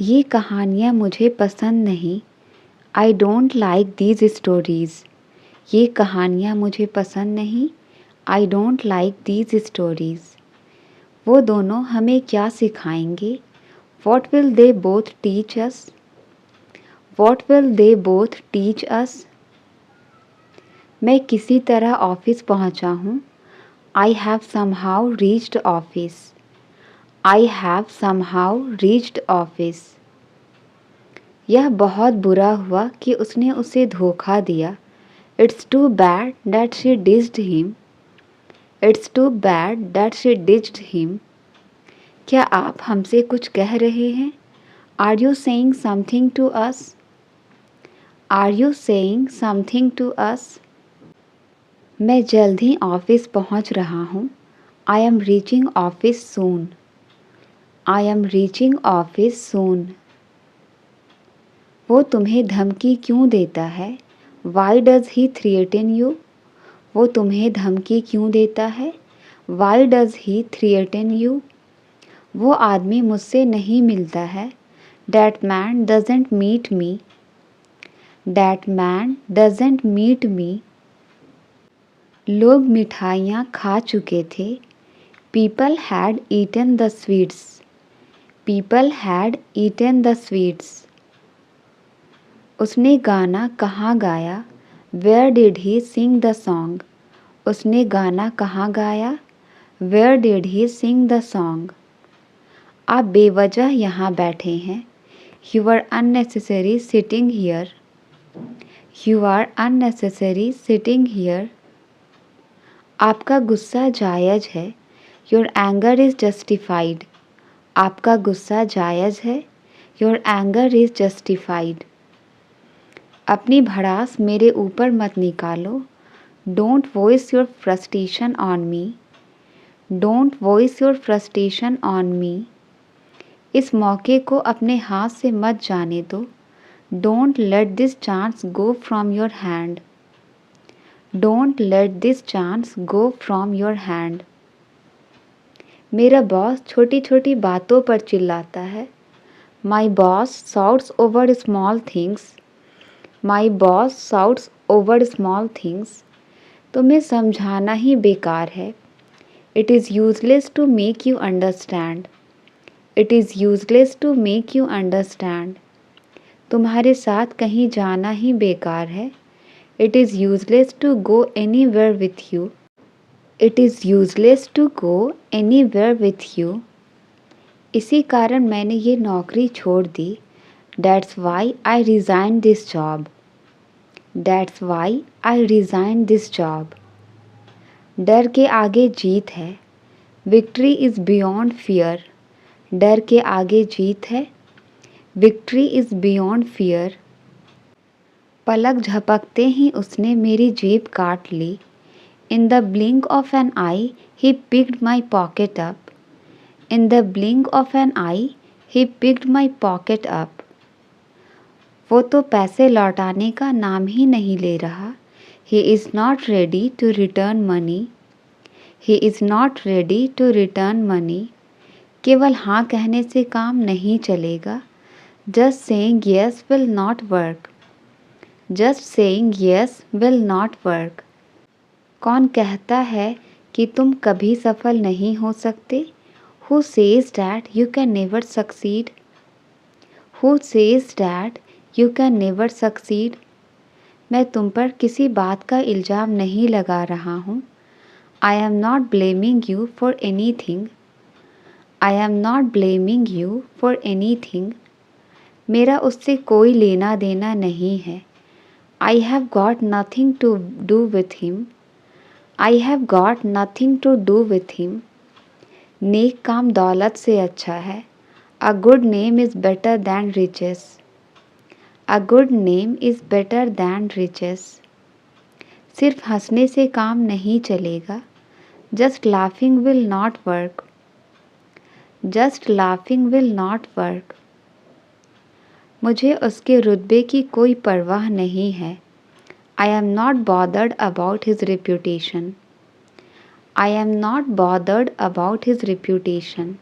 ये कहानियाँ मुझे पसंद नहीं। I don't like these stories. ये कहानियाँ मुझे पसंद नहीं। I don't like these stories. वो दोनों हमें क्या सिखाएंगे? What will they both teach us? What will they both teach us? मैं किसी तरह ऑफिस पहुंचा हूँ। I have somehow reached office. I have somehow reached office. यह बहुत बुरा हुआ कि उसने उसे धोखा दिया। It's too bad that she dissed him. It's too bad that she dissed him. क्या आप हमसे कुछ कह रहे हैं? Are you saying something to us? Are you saying something to us? मैं जल्द ही ऑफिस पहुंच रहा हूँ। I am reaching office soon. I am reaching office soon. वो तुम्हें धमकी क्यों देता है? Why does he threaten you? वो तुम्हें धमकी क्यों देता है? Why does he threaten you? वो आदमी मुझसे नहीं मिलता है। That man doesn't meet me. That man doesn't meet me. लोग मिठाइयाँ खा चुके थे। People had eaten the sweets. People had eaten the sweets. उसने गाना कहाँ गाया? Where did he sing the song? उसने गाना कहाँ गाया? Where did he sing the song? आप बेवजह यहाँ बैठे हैं। You are unnecessary sitting here. You are unnecessary sitting here. आपका गुस्सा जायज़ है। Your anger is justified. आपका गुस्सा जायज़ है। Your anger is justified. अपनी भड़ास मेरे ऊपर मत निकालो। Don't voice your frustration on me. Don't voice your frustration on me. इस मौके को अपने हाथ से मत जाने दो। Don't let this chance go from your hand. Don't let this chance go from your hand. मेरा बॉस छोटी छोटी बातों पर चिल्लाता है। My boss shouts over small things. My boss shouts over small things. तुम्हें समझाना ही बेकार है। It is useless to make you understand. It is useless to make you understand. तुम्हारे साथ कहीं जाना ही बेकार है। It is useless to go anywhere with you. It is useless to go anywhere with you. इसी कारण मैंने ये नौकरी छोड़ दी। That's why I resigned this job. That's why I resigned this job. डर के आगे जीत है। Victory is beyond fear. डर के आगे जीत है। Victory is beyond fear. पलक झपकते ही उसने मेरी जेब काट ली। In the blink of an eye, he picked my pocket up. In the blink of an eye, he picked my pocket up. वो तो पैसे लौटाने का नाम ही नहीं ले रहा। He is not ready to return money. He is not ready to return money. केवल हाँ कहने से काम नहीं चलेगा। Just saying yes will not work. Just saying yes will not work. कौन कहता है कि तुम कभी सफल नहीं हो सकते? Who says that you can never succeed? Who says that you can never succeed? मैं तुम पर किसी बात का इल्ज़ाम नहीं लगा रहा हूँ। I am not blaming you for anything. I am not blaming you for anything. मेरा उससे कोई लेना देना नहीं है। I have got nothing to do with him. I have got nothing to do with him. नेक काम दौलत से अच्छा है। A good name is better than riches. A good name is better than riches. सिर्फ हंसने से काम नहीं चलेगा। Just laughing will not work. Just laughing will not work. मुझे उसके रुतबे की कोई परवाह नहीं है। I am not bothered about his reputation. I am not bothered about his reputation.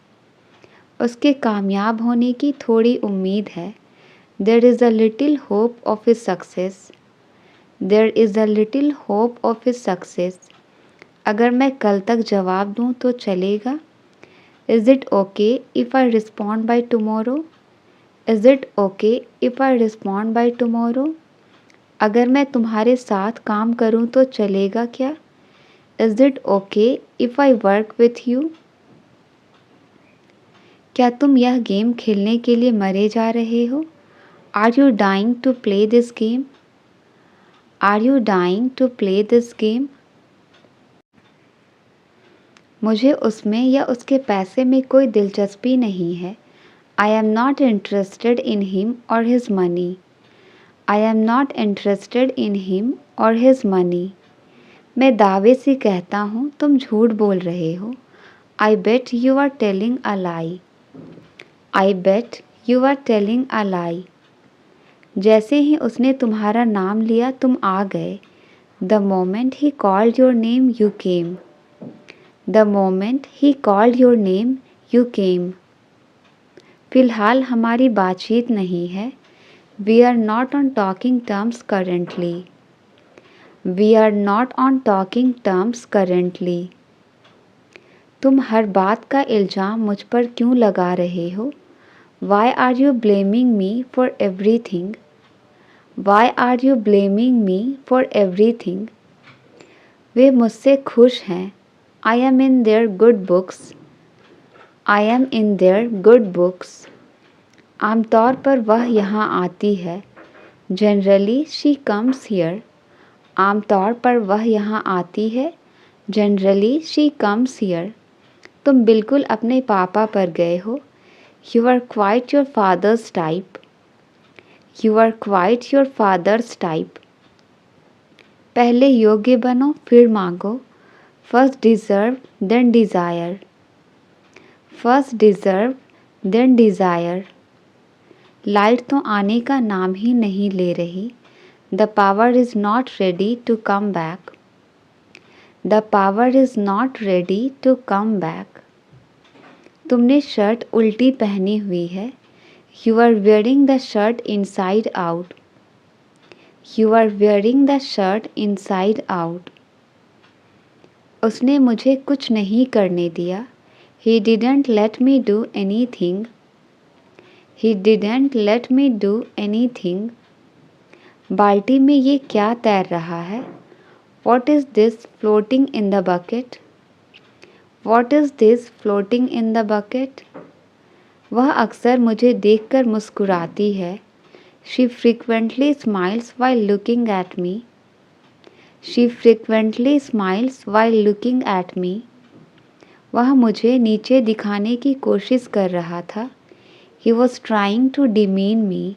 उसके कामयाब होने की थोड़ी उम्मीद है। There is a little hope of his success. There is a little hope of his success. अगर मैं कल तक जवाब दूँ तो चलेगा? Is it okay if I respond by tomorrow? Is it okay if I respond by tomorrow? अगर मैं तुम्हारे साथ काम करूँ तो चलेगा क्या? Is it okay if I work with you? क्या तुम यह गेम खेलने के लिए मरे जा रहे हो? Are you dying to play this game? Are you dying to play this game? मुझे उसमें या उसके पैसे में कोई दिलचस्पी नहीं है। I am not interested in him और his money. I am not interested in him और हिज मनी। मैं दावे से कहता हूँ तुम झूठ बोल रहे हो। I bet you are telling a lie. I bet you are telling a lie. जैसे ही उसने तुम्हारा नाम लिया तुम आ गए। The moment he called your name you came. The moment he called your name you came. फ़िलहाल हमारी बातचीत नहीं है। We are not on talking terms currently. We are not on talking terms currently. तुम हर बात का इल्ज़ाम मुझ पर क्यों लगा रहे हो? Why are you blaming me for everything? Why are you blaming me for everything? वे मुझसे खुश हैं। I am in their good books. I am in their good books. आमतौर पर वह यहाँ आती है। Generally she comes here. आमतौर पर वह यहाँ आती है। Generally she comes here. तुम बिल्कुल अपने पापा पर गए हो। You are quite your father's type. You are quite your father's type. पहले योग्य बनो फिर मांगो। First deserve then desire. First deserve then desire. Light तो आने का नाम ही नहीं ले रही। The power is not ready to come back. The power is not ready to come back. तुमने शर्ट उल्टी पहनी हुई है। You are wearing the shirt inside out. You are wearing the shirt inside out. उसने मुझे कुछ नहीं करने दिया। He didn't let me do anything. He didn't let me do anything. बाल्टी में ये क्या तैर रहा है? What is this floating in the bucket? What is this floating in the bucket? वह अक्सर मुझे देखकर मुस्कुराती है। She frequently smiles while looking at me. She frequently smiles while looking at me. वह मुझे नीचे दिखाने की कोशिश कर रहा था। He was trying to demean me.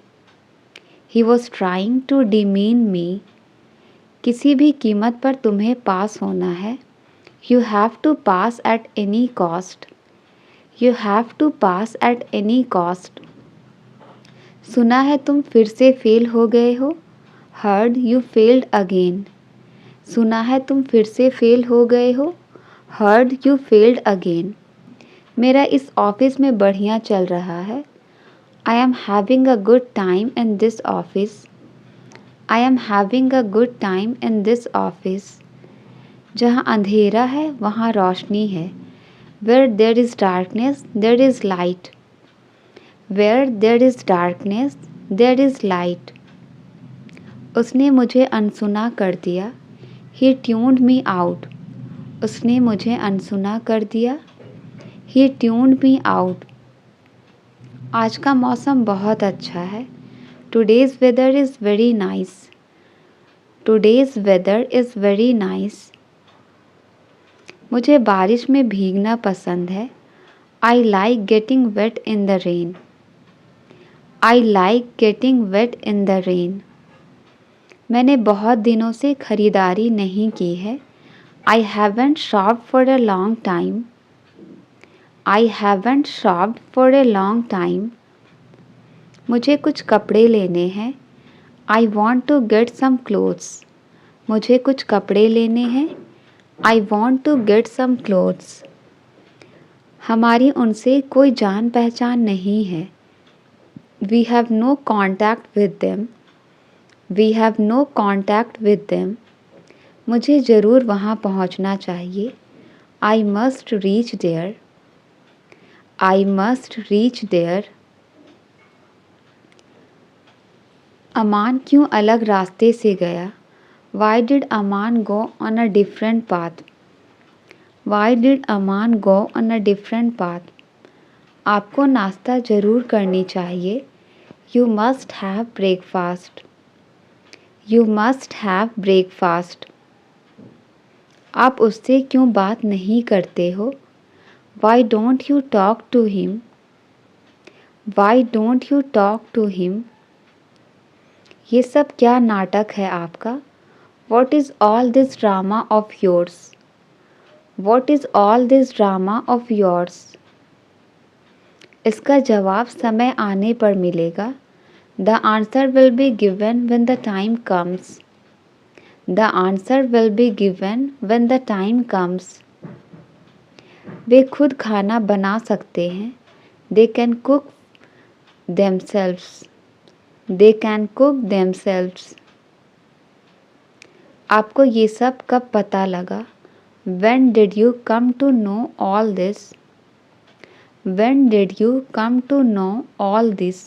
He was trying to demean me. किसी भी कीमत पर तुम्हें पास होना है। You have to pass at any cost. You have to pass at any cost. सुना है तुम फिर से फेल हो गए हो। Heard you failed again. सुना है तुम फिर से फेल हो गए हो। Heard you failed again. मेरा इस ऑफिस में बढ़िया चल रहा है। I am having a good time in this office. I am having a good time in this office. जहाँ अंधेरा है वहाँ रोशनी है। Where there is darkness, there is light. Where there is darkness, there is light. उसने मुझे अनसुना कर दिया। He tuned me out. उसने मुझे अनसुना कर दिया। He tuned me out. आज का मौसम बहुत अच्छा है। Today's weather is very nice. Today's weather is very nice. मुझे बारिश में भीगना पसंद है। I like getting wet in the rain. I like getting wet in the rain. मैंने बहुत दिनों से खरीदारी नहीं की है। I haven't shopped for a long time. I haven't shopped for a long time. मुझे कुछ कपड़े लेने हैं। I want to get some clothes. मुझे कुछ कपड़े लेने हैं। I want to get some clothes. हमारी उनसे कोई जान पहचान नहीं है। We have no contact with them. We have no contact with them. मुझे ज़रूर वहाँ पहुँचना चाहिए। I must reach there. I must reach there. अमान क्यों अलग रास्ते से गया? Why did Aman go on a different path? Why did Aman go on a different path? आपको नाश्ता ज़रूर करनी चाहिए। You must have breakfast. You must have breakfast. आप उससे क्यों बात नहीं करते हो? Why don't you talk to him? Why don't you talk to him? ये सब क्या नाटक है आपका? What is all this drama of yours? What is all this drama of yours? इसका जवाब समय आने पर मिलेगा। The answer will be given when the time comes. The answer will be given when the time comes. वे खुद खाना बना सकते हैं। They can cook themselves. They can cook themselves. आपको ये सब कब पता लगा? When did you come to know all this? When did you come to know all this?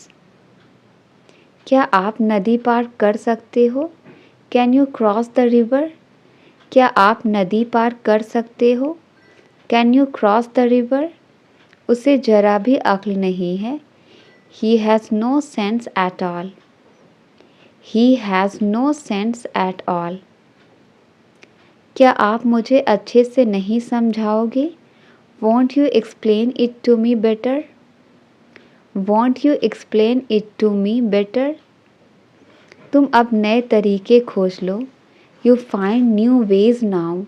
क्या आप नदी पार कर सकते हो? Can you cross the river? क्या आप नदी पार कर सकते हो? Can you cross the river? उसे जरा भी अक्ल नहीं है। He has no sense at all. He has no sense at all. क्या आप मुझे अच्छे से नहीं समझाओगे? Won't you explain it to me better? Won't you explain it to me better? तुम अब नए तरीके खोज लो। You find new ways now.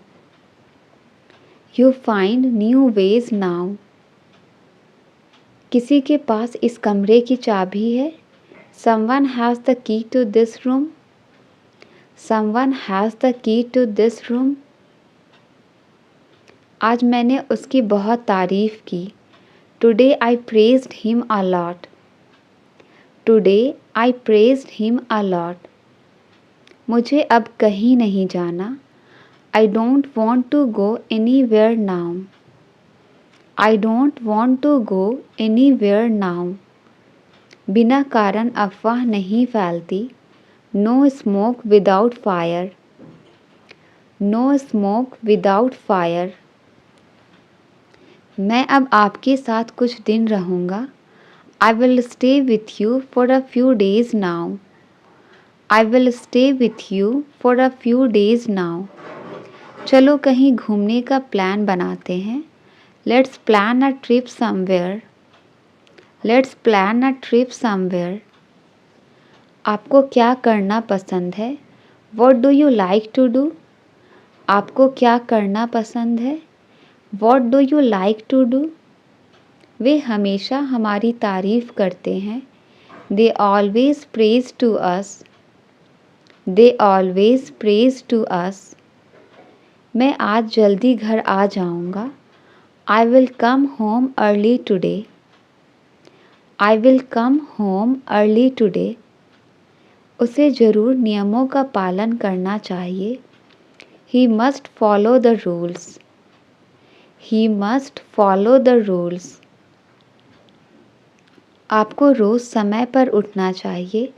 You find new ways now. किसी के पास इस कमरे की चाबी है? Someone has the key to this room. Someone has the key to this room. आज मैंने उसकी बहुत तारीफ़ की। Today I praised him a lot. Today I praised him a lot. मुझे अब कहीं नहीं जाना। I don't want to go anywhere now. I don't want to go anywhere now. बिना कारण अफवाह नहीं फैलती। No smoke without fire. No smoke without fire. मैं अब आपके साथ कुछ दिन रहूँगा। I will stay with you for a few days now. I will stay with you for a few days now. चलो कहीं घूमने का प्लान बनाते हैं। Let's plan a trip somewhere. Let's plan a trip somewhere. आपको क्या करना पसंद है? What do you like to do? आपको क्या करना पसंद है? What do you like to do? वे हमेशा हमारी तारीफ़ करते हैं। They always praise to us. They always praise to us. मैं आज जल्दी घर आ जाऊँगा। I will come home early today. I will come home early today. उसे ज़रूर नियमों का पालन करना चाहिए। He must follow the rules. He must follow the rules. आपको रोज़ समय पर उठना चाहिए।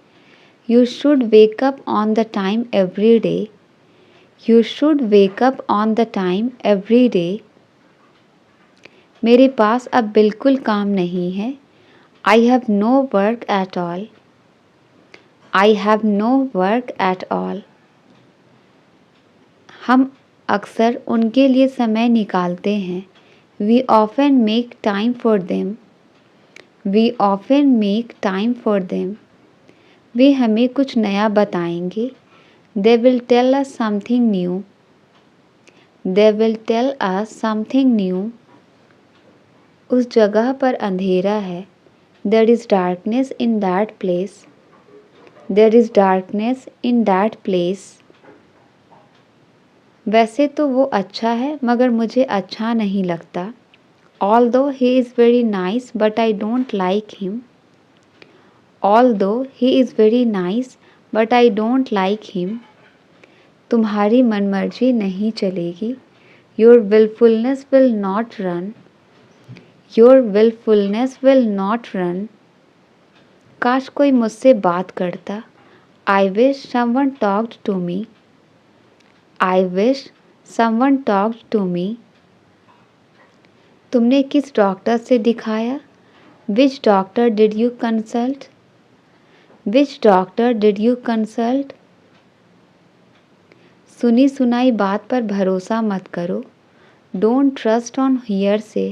You should wake up on the time every day. You should wake up on the time every day. मेरे पास अब बिल्कुल काम नहीं है। I have no work at all. I have no work at all. हम अक्सर उनके लिए समय निकालते हैं। We often make time for them. We often make time for them. वे हमें कुछ नया बताएंगे। They will tell us something new. They will tell us something new. उस जगह पर अंधेरा है। There is darkness in that place. There is darkness in that place. वैसे तो वो अच्छा है मगर मुझे अच्छा नहीं लगता। Although he is very nice, but I don't like him. Although he is very nice, but I don't like him. तुम्हारी मनमर्जी नहीं चलेगी. Your willfulness will not run. Your willfulness will not run. काश कोई मुझसे बात करता. I wish someone talked to me. I wish someone talked to me. तुमने किस डॉक्टर से दिखाया? Which doctor did you consult? Which doctor did you consult? सुनी सुनाई बात पर भरोसा मत करो. Don't trust on hearsay.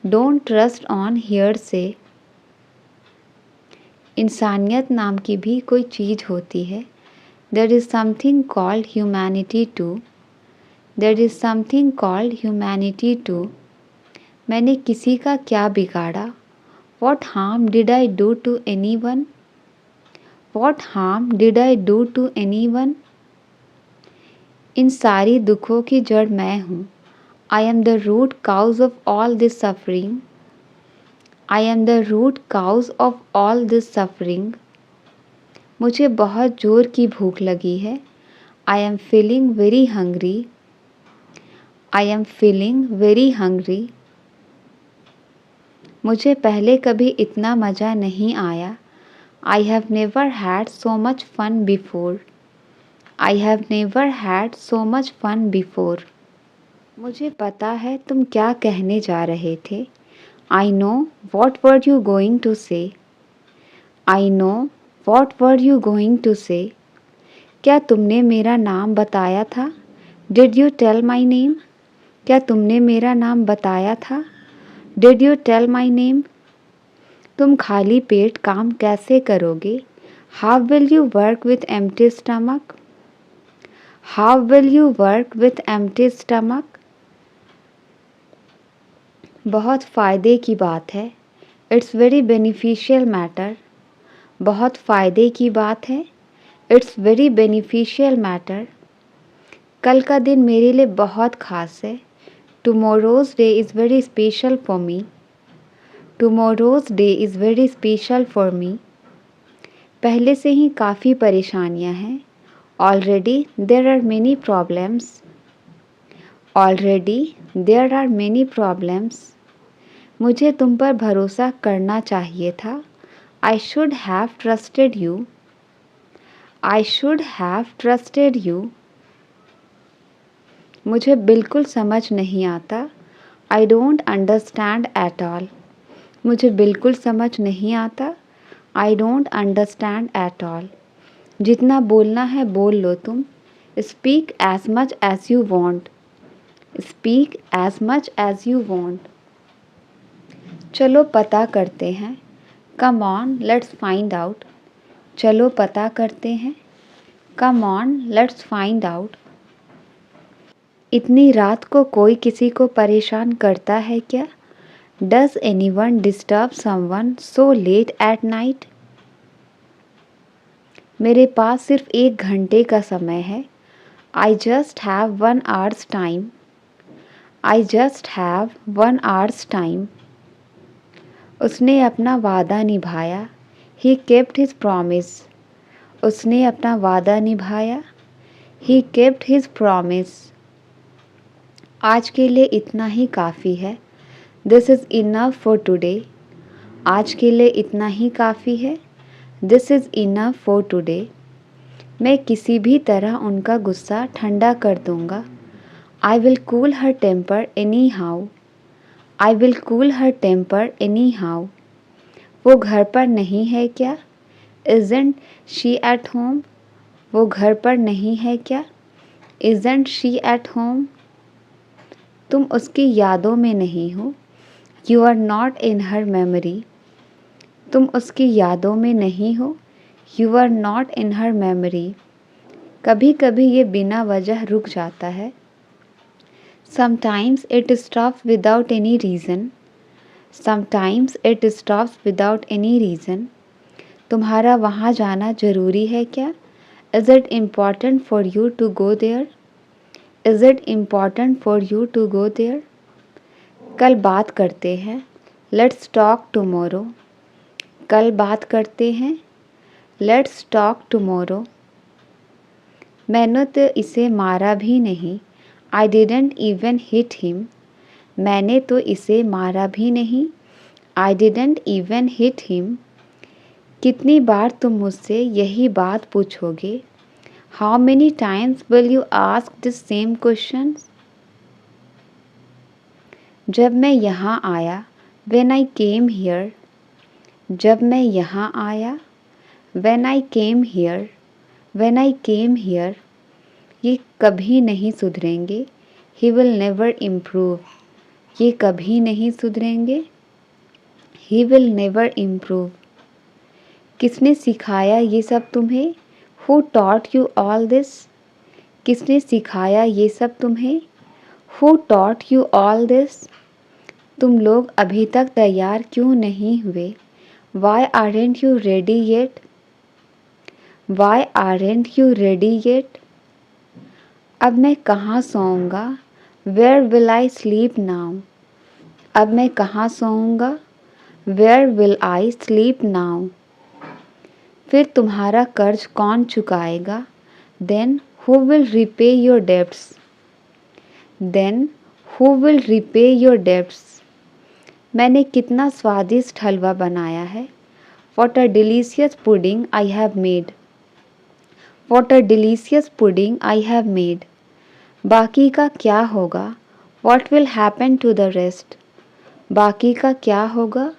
Don't trust on hearsay. इंसानियत नाम की भी कोई चीज़ होती है. There is something called humanity too. There is something called humanity too. मैंने किसी का क्या बिगाड़ा? What harm did I do to anyone? What harm did I do to anyone? इन सारी दुखों की जड़ मैं हूँ. I am the root cause of all this suffering. I am the root cause of all this suffering. मुझे बहुत ज़ोर की भूख लगी है. I am feeling very hungry. I am feeling very hungry. मुझे पहले कभी इतना मज़ा नहीं आया. I have never had so much fun before. I have never had so much fun before. मुझे पता है तुम क्या कहने जा रहे थे. I know what were you going to say. I know what were you going to say. क्या तुमने मेरा नाम बताया था? Did you tell my name? क्या तुमने मेरा नाम बताया था? Did you tell my name? तुम खाली पेट काम कैसे करोगे? How will you work with empty stomach? How will you work with empty stomach? बहुत फ़ायदे की बात है. It's very beneficial matter. बहुत फ़ायदे की बात है. It's very beneficial matter. कल का दिन मेरे लिए बहुत ख़ास है. Tomorrow's day is very special for me. Tomorrow's day is very special for me. पहले से ही काफ़ी परेशानियां हैं. Already there are many problems. Already there are many problems. मुझे तुम पर भरोसा करना चाहिए था. I should have trusted you. I should have trusted you. मुझे बिल्कुल समझ नहीं आता. I don't understand at all. मुझे बिल्कुल समझ नहीं आता. I don't understand at all. जितना बोलना है बोल लो तुम. Speak as much as you want. Speak as much as you want. चलो पता करते हैं. Come on, let's find out. चलो पता करते हैं. Come on, let's find out. इतनी रात को कोई किसी को परेशान करता है क्या? Does anyone disturb someone so late at night? मेरे पास सिर्फ 1 घंटे का समय है. I just have 1 hour's time. I just have 1 hour's time. उसने अपना वादा निभाया. He kept his promise. उसने अपना वादा निभाया. He kept his promise. आज के लिए इतना ही काफ़ी है. This is enough for today. आज के लिए इतना ही काफ़ी है. This is enough for today. मैं किसी भी तरह उनका गुस्सा ठंडा कर दूँगा. I will cool her temper anyhow. I will cool her temper anyhow. वो घर पर नहीं है क्या? Isn't she at home? वो घर पर नहीं है क्या? Isn't she at home? तुम उसकी यादों में नहीं हो. You are not in her memory. तुम उसकी यादों में नहीं हो. You are not in her memory. कभी कभी ये बिना वजह रुक जाता है. Sometimes it stops without any reason. Sometimes it stops without any reason. तुम्हारा वहाँ जाना ज़रूरी है क्या? Is it important for you to go there? Is it important for you to go there? कल बात करते हैं, लेट्स टॉक टुमारो। कल बात करते हैं, लेट्स टॉक टुमारो। मैंने तो इसे मारा भी नहीं, I didn't even hit him. मैंने तो इसे मारा भी नहीं, I didn't even hit him. कितनी बार तुम मुझसे यही बात पूछोगे? How many times will you ask this same question? जब मैं यहाँ आया, when I came here। जब मैं यहाँ आया, when I came here, when I came here। ये कभी नहीं सुधरेंगे, he will never improve। ये कभी नहीं सुधरेंगे, he will never improve। किसने सिखाया ये सब तुम्हें? Who taught you all this? किसने सिखाया ये सब तुम्हें? Who taught you all this? तुम लोग अभी तक तैयार क्यों नहीं हुए? Why aren't you ready yet? Why aren't you ready yet? अब मैं कहाँ सोऊंगा? Where will I sleep now? अब मैं कहाँ सोऊंगा? Where will I sleep now? फिर तुम्हारा कर्ज कौन चुकाएगा? Then who will repay your debts? Then who will repay your debts? मैंने कितना स्वादिष्ट हलवा बनाया है। What a delicious pudding I have made. What a delicious pudding I have made. बाकी का क्या होगा? What will happen to the rest? बाकी का क्या होगा?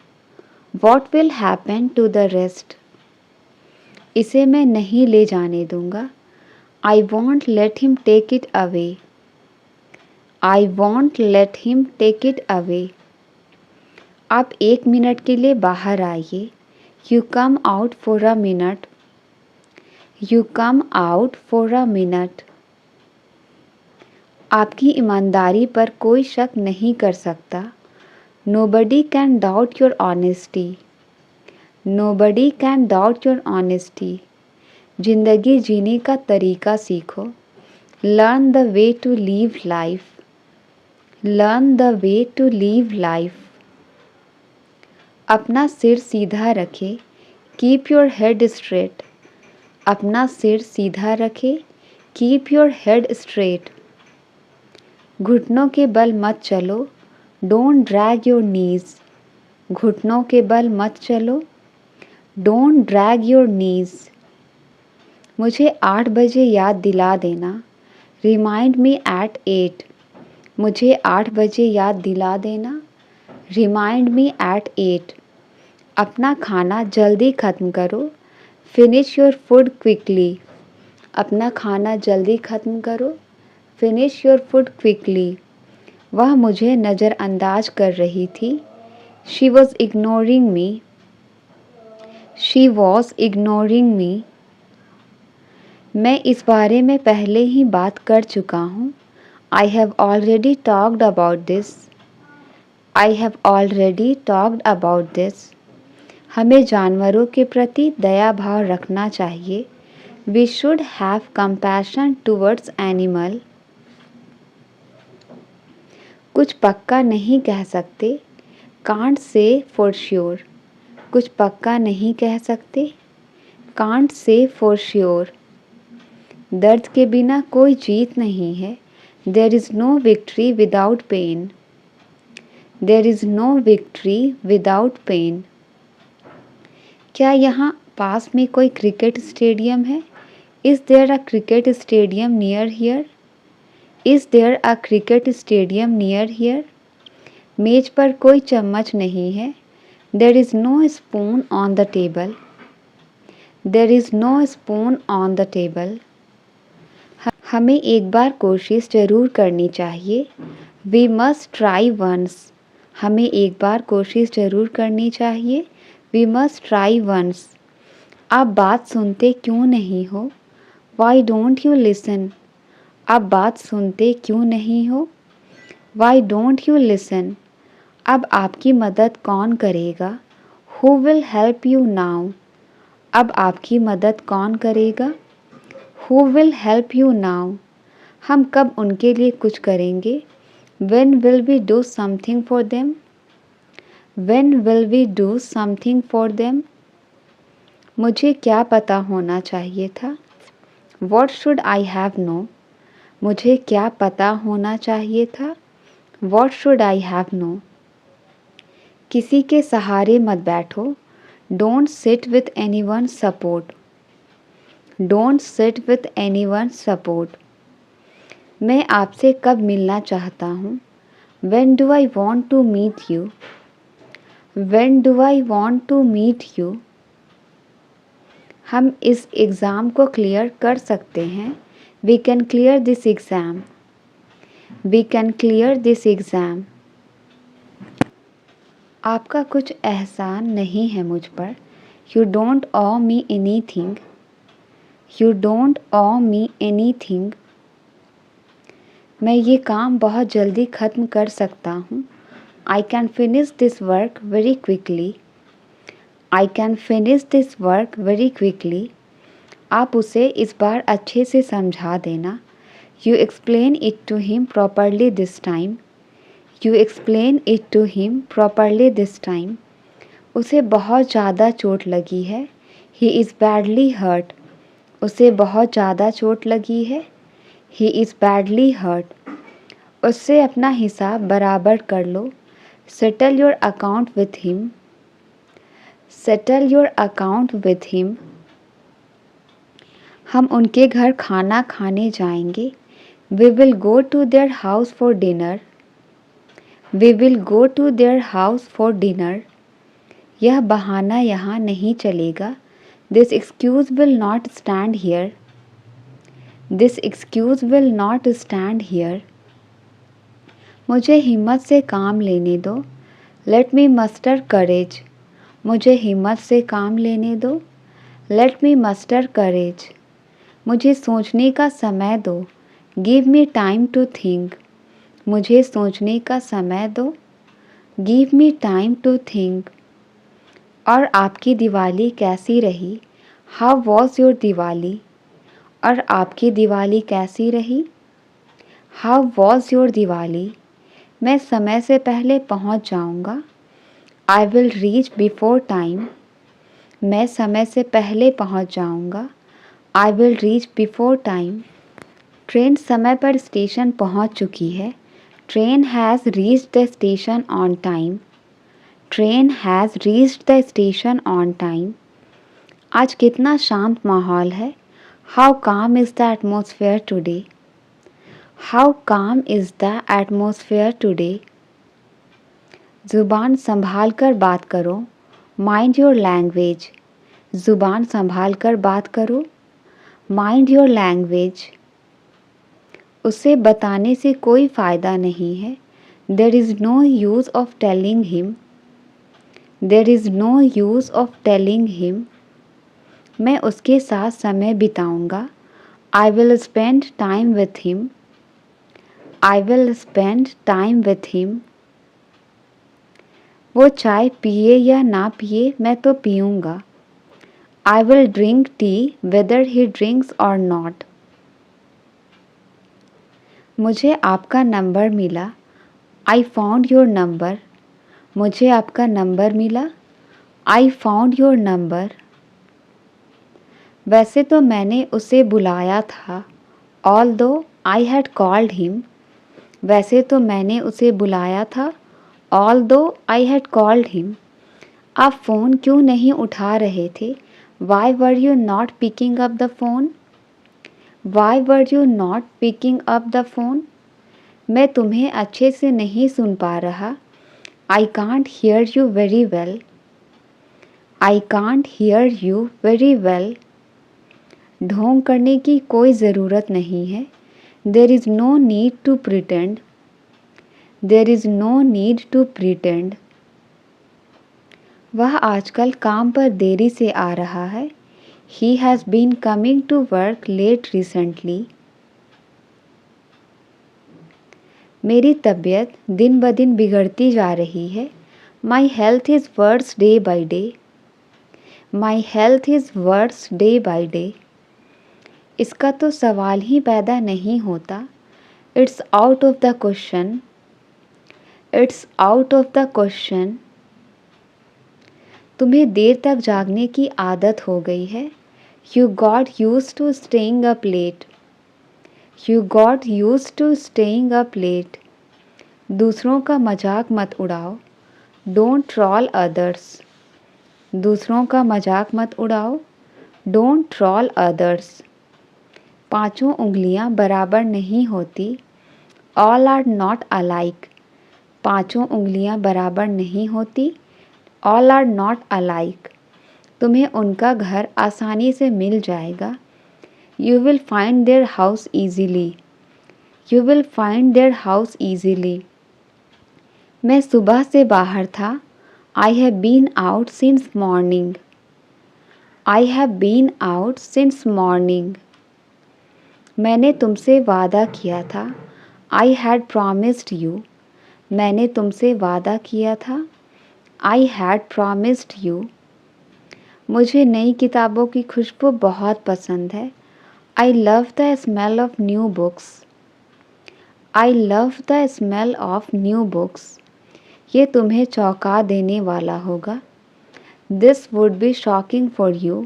What will happen to the rest? इसे मैं नहीं ले जाने दूंगा। I won't let him take it away. I won't let him take it away. आप 1 मिनट के लिए बाहर आइए। You come out for a minute. You come out for a minute. आपकी ईमानदारी पर कोई शक नहीं कर सकता। Nobody can doubt your honesty. Nobody can doubt your honesty. जिंदगी जीने का तरीका सीखो। Learn the way to live life. Learn the way to live life. अपना सिर सीधा रखे। Keep your head straight. अपना सिर सीधा रखे। Keep your head straight. घुटनों के बल मत चलो। Don't drag your knees. घुटनों के बल मत चलो। Don't drag your knees. मुझे 8 बजे याद दिला देना। Remind me at 8. मुझे 8 बजे याद दिला देना। Remind me at 8. अपना खाना जल्दी ख़त्म करो। Finish your food quickly. अपना खाना जल्दी ख़त्म करो। Finish your food quickly. वह मुझे नज़रअंदाज कर रही थी। She was ignoring me. She was ignoring me. मैं इस बारे में पहले ही बात कर चुका हूँ। I have already talked about this. I have already talked about this. हमें जानवरों के प्रति दया भाव रखना चाहिए। We should have compassion towards animal. कुछ पक्का नहीं कह सकते। Can't say for sure. कुछ पक्का नहीं कह सकते। Can't say for sure. दर्द के बिना कोई जीत नहीं है। There is no victory without pain. There is no victory without pain. क्या यहाँ पास में कोई क्रिकेट स्टेडियम है? Is there a cricket stadium near here? Is there a cricket stadium near here? मेज पर कोई चम्मच नहीं है। There is no spoon on the table. There is no spoon on the table. हमें एक बार कोशिश ज़रूर करनी चाहिए। We must try once. हमें एक बार कोशिश ज़रूर करनी चाहिए। We must try once. आप बात सुनते क्यों नहीं हो? Why don't you listen? आप बात सुनते क्यों नहीं हो? Why don't you listen? अब आपकी मदद कौन करेगा? Who will help you now? अब आपकी मदद कौन करेगा? Who will help you now? हम कब उनके लिए कुछ करेंगे? When will we do something for them? When will we do something for them? मुझे क्या पता होना चाहिए था? What should I have known? मुझे क्या पता होना चाहिए था? What should I have known? किसी के सहारे मत बैठो. Don't sit with anyone's support. Don't sit with anyone's support. मैं आपसे कब मिलना चाहता हूँ? When do I want to meet you? When do I want to meet you? हम इस एग्ज़ाम को क्लियर कर सकते हैं. We can clear this exam. We can clear this exam. आपका कुछ एहसान नहीं है मुझ पर. You don't owe me anything. You don't owe me anything. मैं ये काम बहुत जल्दी ख़त्म कर सकता हूँ. I can finish this work very quickly. I can finish this work very quickly. आप उसे इस बार अच्छे से समझा देना. You explain it to him properly this time. You explain it to him properly this time. उसे बहुत ज़्यादा चोट लगी है. He is badly hurt. उसे बहुत ज़्यादा चोट लगी है. He is badly hurt. उससे अपना हिसाब बराबर कर लो. Settle your account with him. Settle your account with him. हम उनके घर खाना खाने जाएंगे. We will go to their house for dinner. We will go to their house for dinner. यह बहाना यहाँ नहीं चलेगा. This excuse will not stand here. This excuse will not stand here. मुझे हिम्मत से काम लेने दो. Let me muster courage. मुझे हिम्मत से काम लेने दो. Let me muster courage. मुझे सोचने का समय दो. Give me time to think. मुझे सोचने का समय दो. Give me time to think. और आपकी दिवाली कैसी रही? How was your Diwali? और आपकी दिवाली कैसी रही? How was your Diwali? मैं समय से पहले पहुंच जाऊंगा. I will reach before time. मैं समय से पहले पहुंच जाऊंगा. I will reach before time. Train समय पर स्टेशन पहुंच चुकी है. Train has reached the station on time. Train has reached the station on time. आज कितना शांत माहौल है. How calm is the atmosphere today. How calm is the atmosphere today. ज़ुबान संभाल कर बात करो. Mind your language. ज़ुबान संभाल कर बात करो. Mind your language. उसे बताने से कोई फ़ायदा नहीं है. There is no use of telling him. There is no use of telling him. मैं उसके साथ समय बिताऊंगा. I will spend time with him. I will spend time with him. वो चाय पिए या ना पिए मैं तो पीऊँगा. I will drink tea whether he drinks or not. मुझे आपका नंबर मिला. I found your number. मुझे आपका नंबर मिला. I found your number. वैसे तो मैंने उसे बुलाया था. Although I had called him. वैसे तो मैंने उसे बुलाया था. Although I had called him. आप फ़ोन क्यों नहीं उठा रहे थे? Why were you not picking up the phone? Why were you not picking up the phone? मैं तुम्हें अच्छे से नहीं सुन पा रहा. I can't hear you very well. I can't hear you very well. ढोंग करने की कोई ज़रूरत नहीं है. There is no need to pretend. There is no need to pretend. वह आजकल काम पर देरी से आ रहा है. He has been coming to work late recently. मेरी तबीयत दिन ब दिन बिगड़ती जा रही है. My health is worse day by day. My health is worse day by day. इसका तो सवाल ही पैदा नहीं होता. It's out of the question. It's out of the question. तुम्हें देर तक जागने की आदत हो गई है। You got used to staying up late. You got used to staying up late. दूसरों का मजाक मत उड़ाओ। Don't troll others. दूसरों का मजाक मत उड़ाओ। Don't troll others. पांचों उंगलियां बराबर नहीं होती। All are not alike. पांचों उंगलियां बराबर नहीं होती। All are not alike. तुम्हें उनका घर आसानी से मिल जाएगा। You will find their house easily. You will find their house easily. मैं सुबह से बाहर था। I have been out since morning. I have been out since morning. मैंने तुमसे वादा किया था। I had promised you. मैंने तुमसे वादा किया था। I had promised you. मुझे नई किताबों की खुशबू बहुत पसंद है। I love the smell of new books. I love the smell of new books. ये तुम्हें चौंका देने वाला होगा। This would be shocking for you.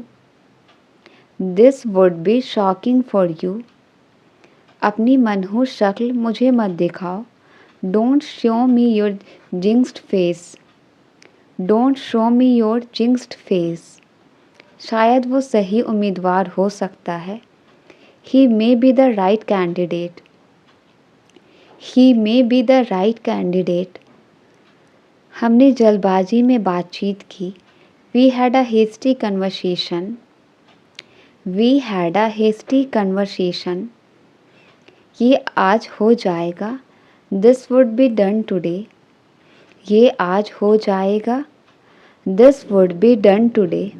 This would be shocking for you. अपनी मनहूस शक्ल मुझे मत दिखाओ। Don't show me your jinxed face. Don't show me your jinxed face. शायद वो सही उम्मीदवार हो सकता है। He may be the right candidate. He may be the right candidate. हमने जल्दबाजी में बातचीत की। We had a hasty conversation. We had a hasty conversation. ये आज हो जाएगा। This would be done today. ये आज हो जाएगा। This would be done today.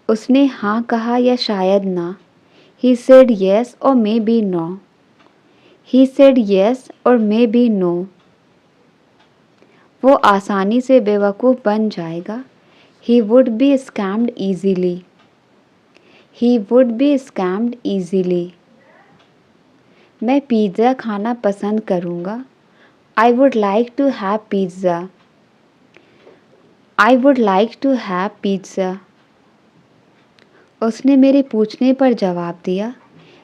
उसने हाँ कहा या शायद ना। ही said yes or maybe no. He said yes or maybe no. वो आसानी से बेवकूफ़ बन जाएगा। He would be scammed easily. He would be scammed easily. मैं पिज़्ज़ा खाना पसंद करूँगा। I would like to have pizza. I would like to have pizza. उसने मेरे पूछने पर जवाब दिया।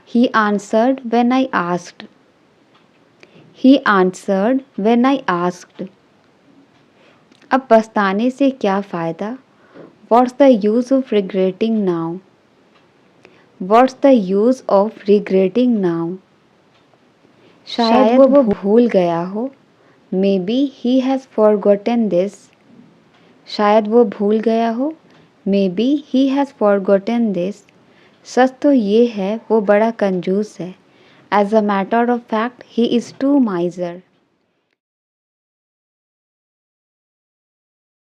He answered when I asked. He answered when I asked. अब पछताने से क्या फ़ायदा। What's the use of regretting now. What's the use of regretting now. शायद वो भूल गया हो। Maybe he has forgotten this. शायद वो भूल गया हो। Maybe he has forgotten this. सच तो ये है वो बड़ा कंजूस है। As a matter of fact he is too माइजर।